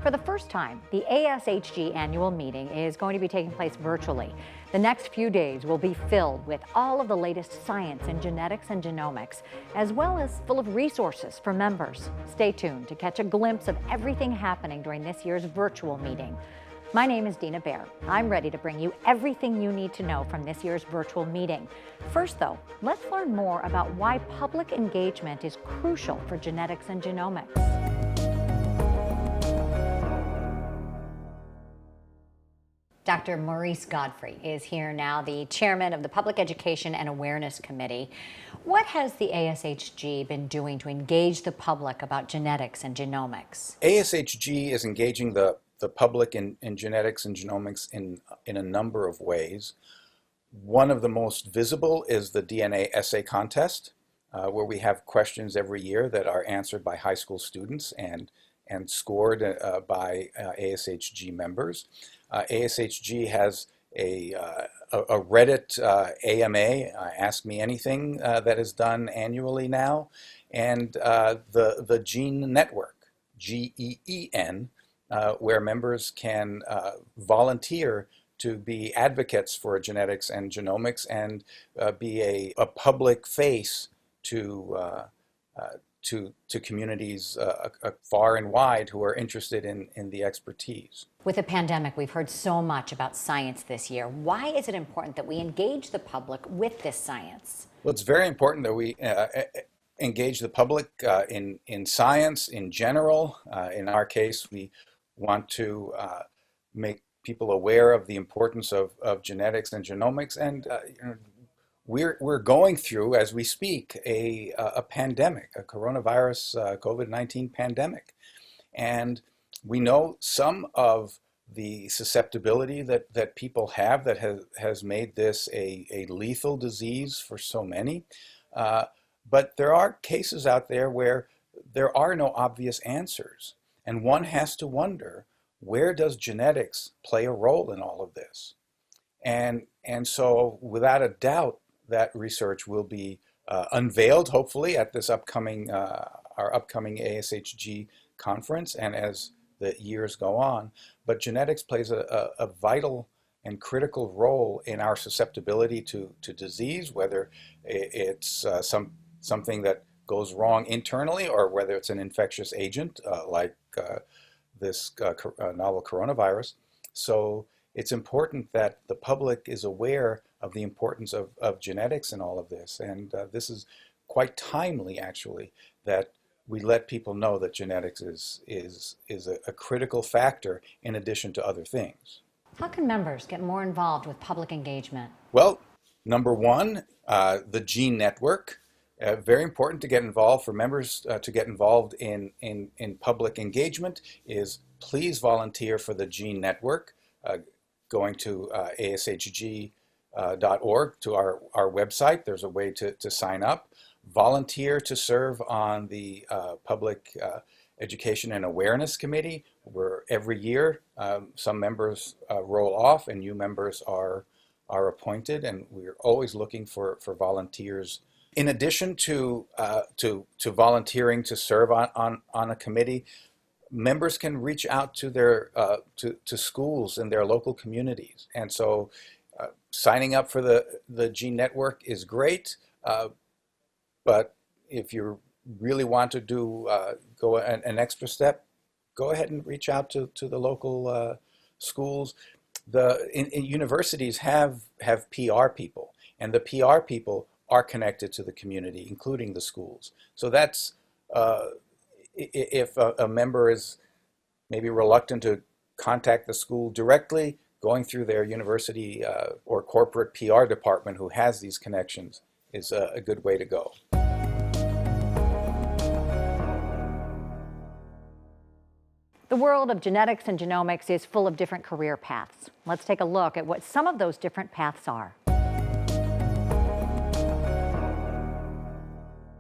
For the first time, the ASHG annual meeting is going to be taking place virtually. The next few days will be filled with all of the latest science in genetics and genomics, as well as full of resources for members. Stay tuned to catch a glimpse of everything happening during this year's virtual meeting. My name is Dina Baer. I'm ready to bring you everything you need to know from this year's virtual meeting. First, though, let's learn more about why public engagement is crucial for genetics and genomics. Dr. Maurice Godfrey is here now, the chairman of the Public Education and Awareness Committee. What has the ASHG been doing to engage the public about genetics and genomics? ASHG is engaging the public in genetics and genomics in a number of ways. One of the most visible is the DNA essay contest, where we have questions every year that are answered by high school students and scored by ASHG members. ASHG has a Reddit AMA, Ask Me Anything, that is done annually now, and the Gene Network, GEEN, where members can volunteer to be advocates for genetics and genomics and be a public face to communities far and wide who are interested in the expertise. With the pandemic, we've heard so much about science this year. Why is it important that we engage the public with this science? Well, it's very important that we engage the public in science in general. In our case, we want to make people aware of the importance of genetics and genomics, and we're going through, as we speak, a pandemic, a coronavirus COVID-19 pandemic. And we know some of the susceptibility that people have that has made this a lethal disease for so many. But there are cases out there where there are no obvious answers. And one has to wonder, where does genetics play a role in all of this? And so without a doubt, that research will be unveiled, hopefully, at this upcoming, our upcoming ASHG conference and as the years go on. But genetics plays a vital and critical role in our susceptibility to disease, whether it's something that goes wrong internally or whether it's an infectious agent like this novel coronavirus. So it's important that the public is aware of the importance of genetics in all of this. And this is quite timely, actually, that we let people know that genetics is a critical factor in addition to other things. How can members get more involved with public engagement? Well, number one, the Gene Network. Very important to get involved, for members to get involved in public engagement is please volunteer for the Gene Network, going to ashg.org, to our website. There's a way to sign up. Volunteer to serve on the Public Education and Awareness Committee, where every year some members roll off and new members are appointed, and we're always looking for volunteers. In addition to volunteering to serve on a committee, members can reach out to their to schools in their local communities, and so signing up for the Gene Network is great. But if you really want to go an extra step, go ahead and reach out to the local schools. In universities have PR people, and the PR people are connected to the community, including the schools. So that's, if a member is maybe reluctant to contact the school directly, going through their university or corporate PR department who has these connections is a good way to go. The world of genetics and genomics is full of different career paths. Let's take a look at what some of those different paths are.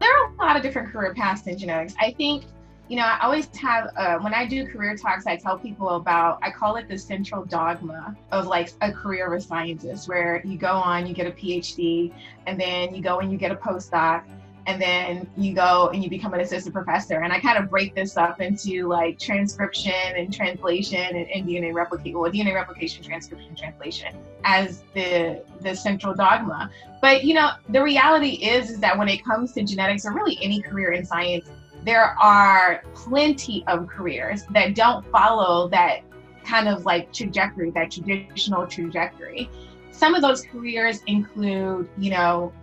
A lot of different career paths in genetics. I think, I always have, when I do career talks, I tell people about, I call it the central dogma of like a career of a scientist, where you go on, you get a PhD, and then you go and you get a postdoc, and then you go and you become an assistant professor. And I kind of break this up into like transcription and translation and DNA replication, transcription, translation as the central dogma. But the reality is that when it comes to genetics, or really any career in science, there are plenty of careers that don't follow that kind of like trajectory, that traditional trajectory. Some of those careers include,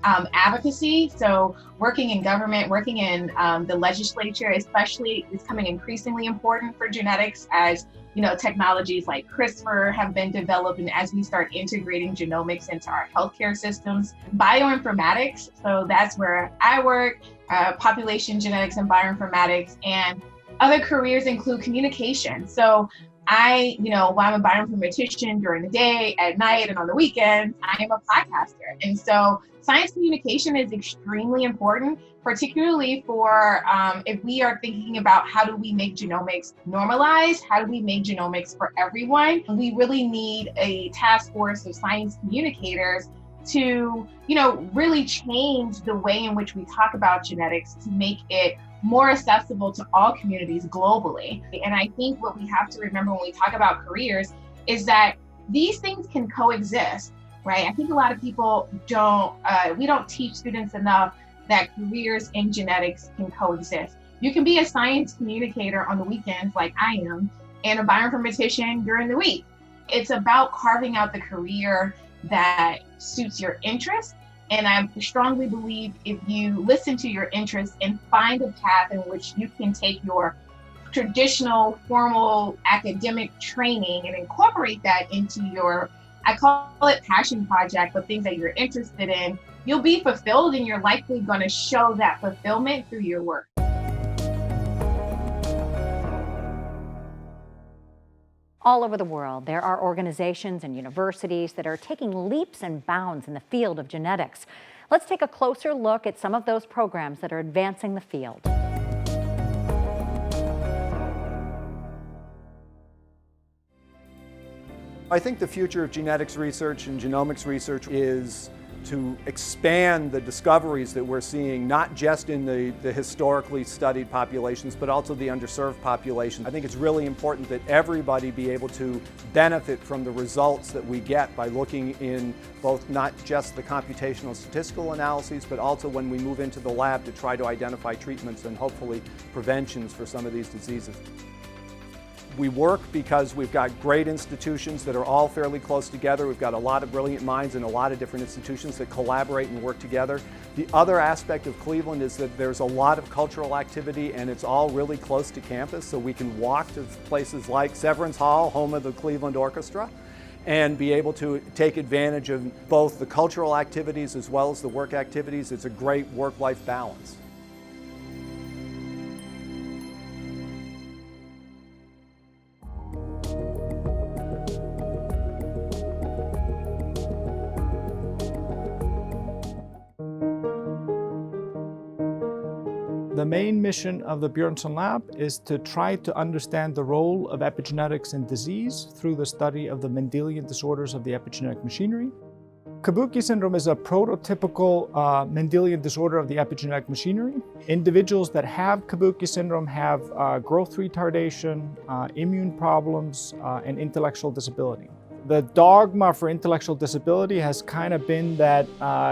advocacy. So working in government, working in the legislature, especially, is becoming increasingly important for genetics as, technologies like CRISPR have been developed, and as we start integrating genomics into our healthcare systems. Bioinformatics, so that's where I work, population genetics and bioinformatics, and other careers include communication. So while I'm a bioinformatician during the day, at night, and on the weekends, I am a podcaster. And so science communication is extremely important, particularly for if we are thinking about how do we make genomics normalized, how do we make genomics for everyone? We really need a task force of science communicators to, really change the way in which we talk about genetics to make it more accessible to all communities globally. And I think what we have to remember when we talk about careers is that these things can coexist, right? I think a lot of people we don't teach students enough that careers in genetics can coexist. You can be a science communicator on the weekends like I am, and a bioinformatician during the week. It's about carving out the career that suits your interest. And I strongly believe if you listen to your interests and find a path in which you can take your traditional formal academic training and incorporate that into your, I call it passion project, but things that you're interested in, you'll be fulfilled, and you're likely going to show that fulfillment through your work. All over the world, there are organizations and universities that are taking leaps and bounds in the field of genetics. Let's take a closer look at some of those programs that are advancing the field. I think the future of genetics research and genomics research is to expand the discoveries that we're seeing, not just in the historically studied populations, but also the underserved populations. I think it's really important that everybody be able to benefit from the results that we get by looking in both not just the computational statistical analyses, but also when we move into the lab to try to identify treatments and hopefully preventions for some of these diseases. We work because we've got great institutions that are all fairly close together. We've got a lot of brilliant minds in a lot of different institutions that collaborate and work together. The other aspect of Cleveland is that there's a lot of cultural activity, and it's all really close to campus, so we can walk to places like Severance Hall, home of the Cleveland Orchestra, and be able to take advantage of both the cultural activities as well as the work activities. It's a great work-life balance. The main mission of the Björnsson Lab is to try to understand the role of epigenetics in disease through the study of the Mendelian disorders of the epigenetic machinery. Kabuki syndrome is a prototypical Mendelian disorder of the epigenetic machinery. Individuals that have Kabuki syndrome have growth retardation, immune problems, and intellectual disability. The dogma for intellectual disability has kind of been that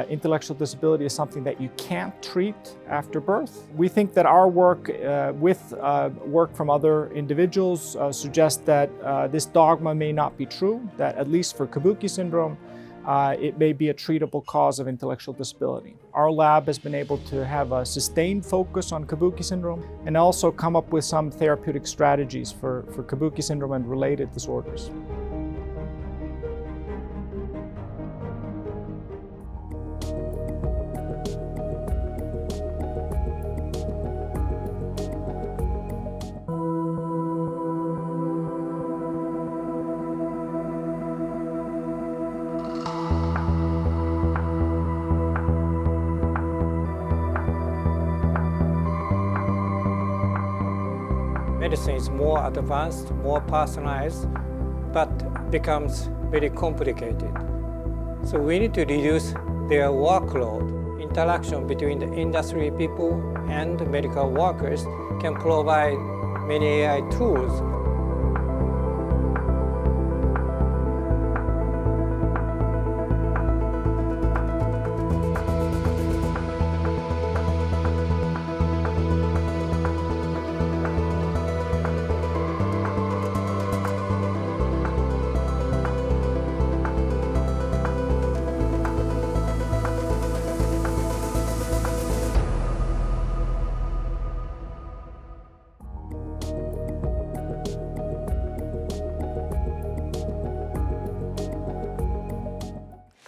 intellectual disability is something that you can't treat after birth. We think that our work with work from other individuals suggests that this dogma may not be true, that at least for Kabuki syndrome, it may be a treatable cause of intellectual disability. Our lab has been able to have a sustained focus on Kabuki syndrome and also come up with some therapeutic strategies for Kabuki syndrome and related disorders. Medicine is more advanced, more personalized, but becomes very complicated. So we need to reduce their workload. In interaction between the industry people and medical workers can provide many AI tools.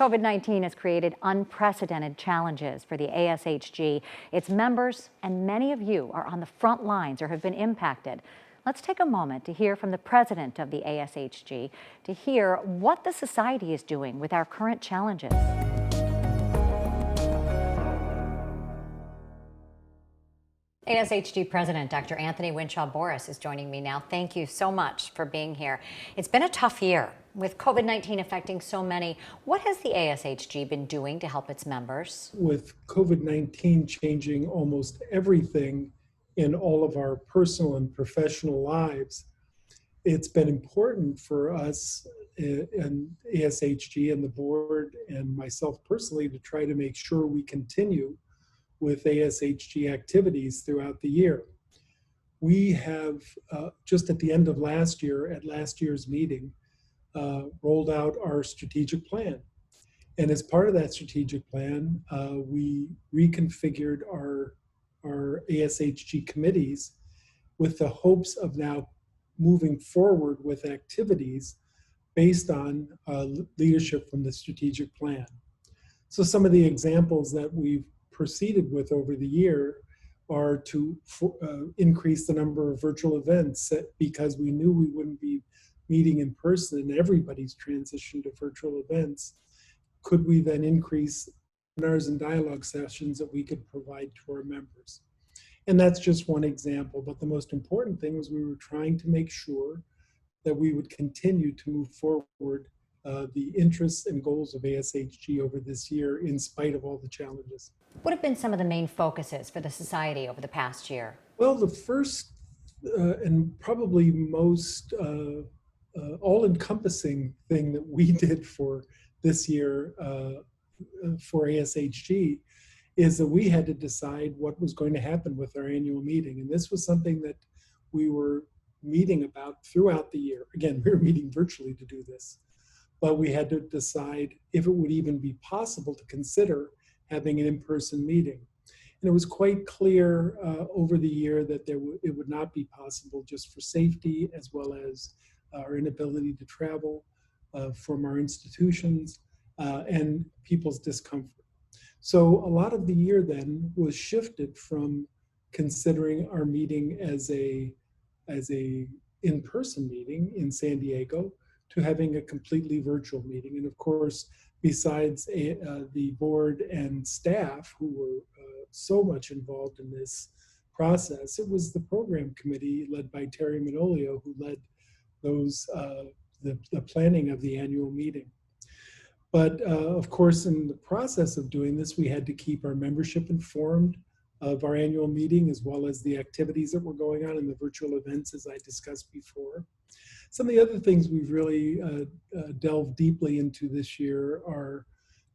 COVID-19 has created unprecedented challenges for the ASHG, its members, and many of you are on the front lines or have been impacted. Let's take a moment to hear from the president of the ASHG to hear what the society is doing with our current challenges. ASHG President Dr. Anthony Winshaw-Boris is joining me now. Thank you so much for being here. It's been a tough year with COVID-19 affecting so many. What has the ASHG been doing to help its members? With COVID-19 changing almost everything in all of our personal and professional lives, it's been important for us and ASHG and the board and myself personally to try to make sure we continue with ASHG activities throughout the year. We have, just at the end of last year, at last year's meeting, rolled out our strategic plan. And as part of that strategic plan, we reconfigured our ASHG committees with the hopes of now moving forward with activities based on leadership from the strategic plan. So some of the examples that we've proceeded with over the year are to increase the number of virtual events because we knew we wouldn't be meeting in person and everybody's transitioned to virtual events. Could we then increase webinars and dialogue sessions that we could provide to our members? And that's just one example, but the most important thing was we were trying to make sure that we would continue to move forward the interests and goals of ASHG over this year in spite of all the challenges. What have been some of the main focuses for the society over the past year? Well, the first and probably most all-encompassing thing that we did for this year for ASHG is that we had to decide what was going to happen with our annual meeting. And this was something that we were meeting about throughout the year. Again, we were meeting virtually to do this, but we had to decide if it would even be possible to consider having an in-person meeting. And it was quite clear over the year that it would not be possible just for safety as well as our inability to travel from our institutions and people's discomfort. So a lot of the year then was shifted from considering our meeting as a in-person meeting in San Diego to having a completely virtual meeting. And of course, besides the board and staff who were so much involved in this process, it was the program committee led by Terry Manolio who led those the planning of the annual meeting. But of course, in the process of doing this, we had to keep our membership informed of our annual meeting as well as the activities that were going on in the virtual events as I discussed before. Some of the other things we've really delved deeply into this year are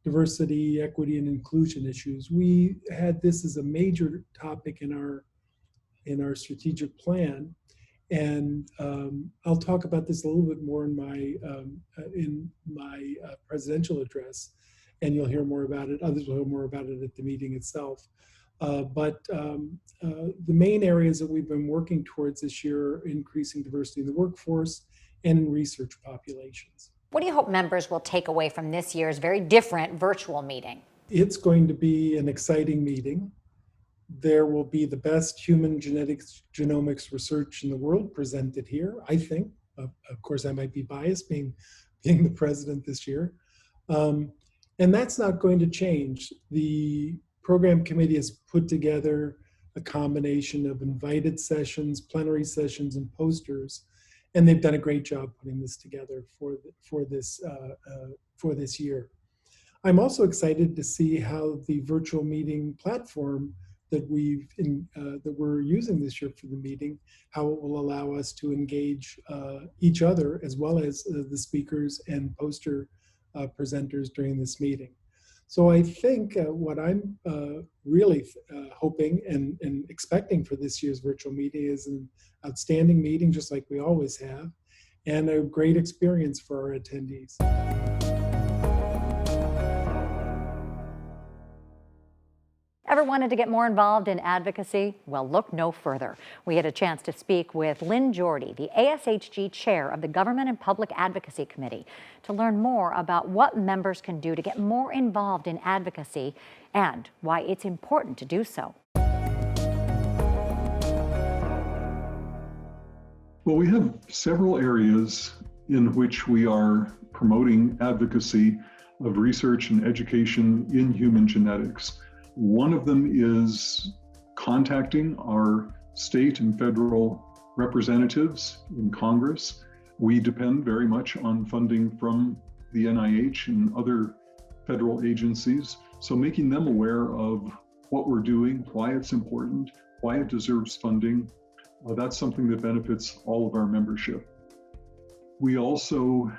diversity, equity, and inclusion issues. We had this as a major topic in our strategic plan, and I'll talk about this a little bit more in my presidential address, and you'll hear more about it. Others will hear more about it at the meeting itself. But the main areas that we've been working towards this year are increasing diversity in the workforce and in research populations. What do you hope members will take away from this year's very different virtual meeting? It's going to be an exciting meeting. There will be the best human genetics genomics research in the world presented here, I think. Of course, I might be biased being the president this year. And that's not going to change. The program committee has put together a combination of invited sessions, plenary sessions, and posters, and they've done a great job putting this together for this year. I'm also excited to see how the virtual meeting platform that we're using this year for the meeting, how it will allow us to engage each other as well as the speakers and poster presenters during this meeting. So I think what I'm really hoping and expecting for this year's virtual meeting is an outstanding meeting, just like we always have, and a great experience for our attendees. Ever wanted to get more involved in advocacy? Well, look no further. We had a chance to speak with Lynn Jordy, the ASHG chair of the Government and Public Advocacy Committee, to learn more about what members can do to get more involved in advocacy and why it's important to do so. Well, we have several areas in which we are promoting advocacy of research and education in human genetics. One of them is contacting our state and federal representatives in Congress. We depend very much on funding from the NIH and other federal agencies. So making them aware of what we're doing, why it's important, why it deserves funding, that's something that benefits all of our membership. We also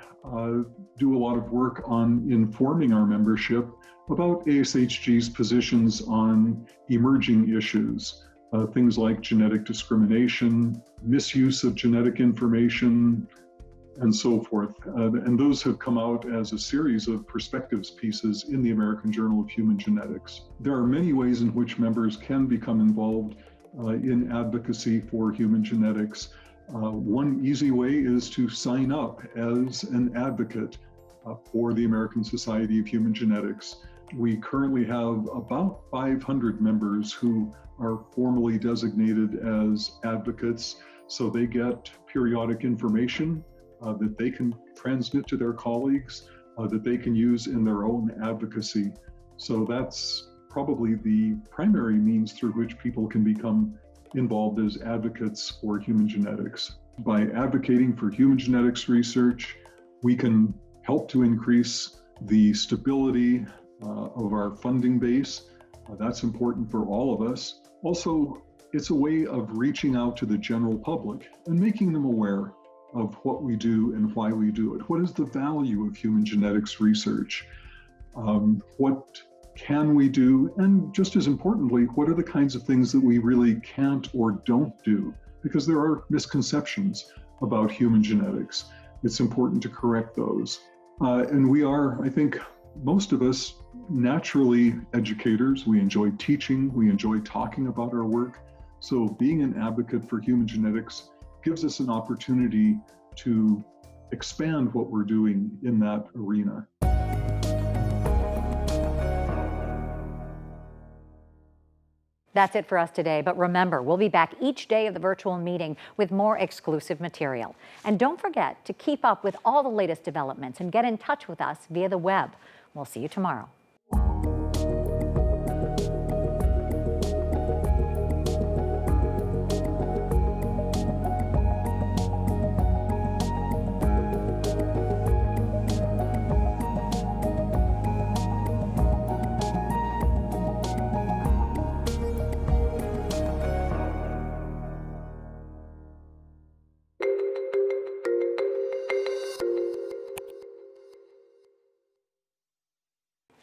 do a lot of work on informing our membership about ASHG's positions on emerging issues, things like genetic discrimination, misuse of genetic information, and so forth. And those have come out as a series of perspectives pieces in the American Journal of Human Genetics. There are many ways in which members can become involved in advocacy for human genetics. One easy way is to sign up as an advocate for the American Society of Human Genetics. We currently have about 500 members who are formally designated as advocates, so they get periodic information that they can transmit to their colleagues, that they can use in their own advocacy. So that's probably the primary means through which people can become involved as advocates for human genetics. By advocating for human genetics research, we can help to increase the stability of our funding base. That's important for all of us. Also, it's a way of reaching out to the general public and making them aware of what we do and why we do it. What is the value of human genetics research? What can we do? And just as importantly, what are the kinds of things that we really can't or don't do? Because there are misconceptions about human genetics. It's important to correct those. And we are, I think, most of us naturally educators. We enjoy teaching, we enjoy talking about our work. So being an advocate for human genetics gives us an opportunity to expand what we're doing in that arena. That's it for us today, but remember, we'll be back each day of the virtual meeting with more exclusive material. And don't forget to keep up with all the latest developments and get in touch with us via the web. We'll see you tomorrow.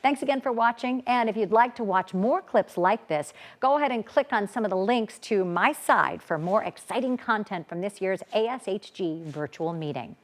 Thanks again for watching, and if you'd like to watch more clips like this, go ahead and click on some of the links to my side for more exciting content from this year's ASHG virtual meeting.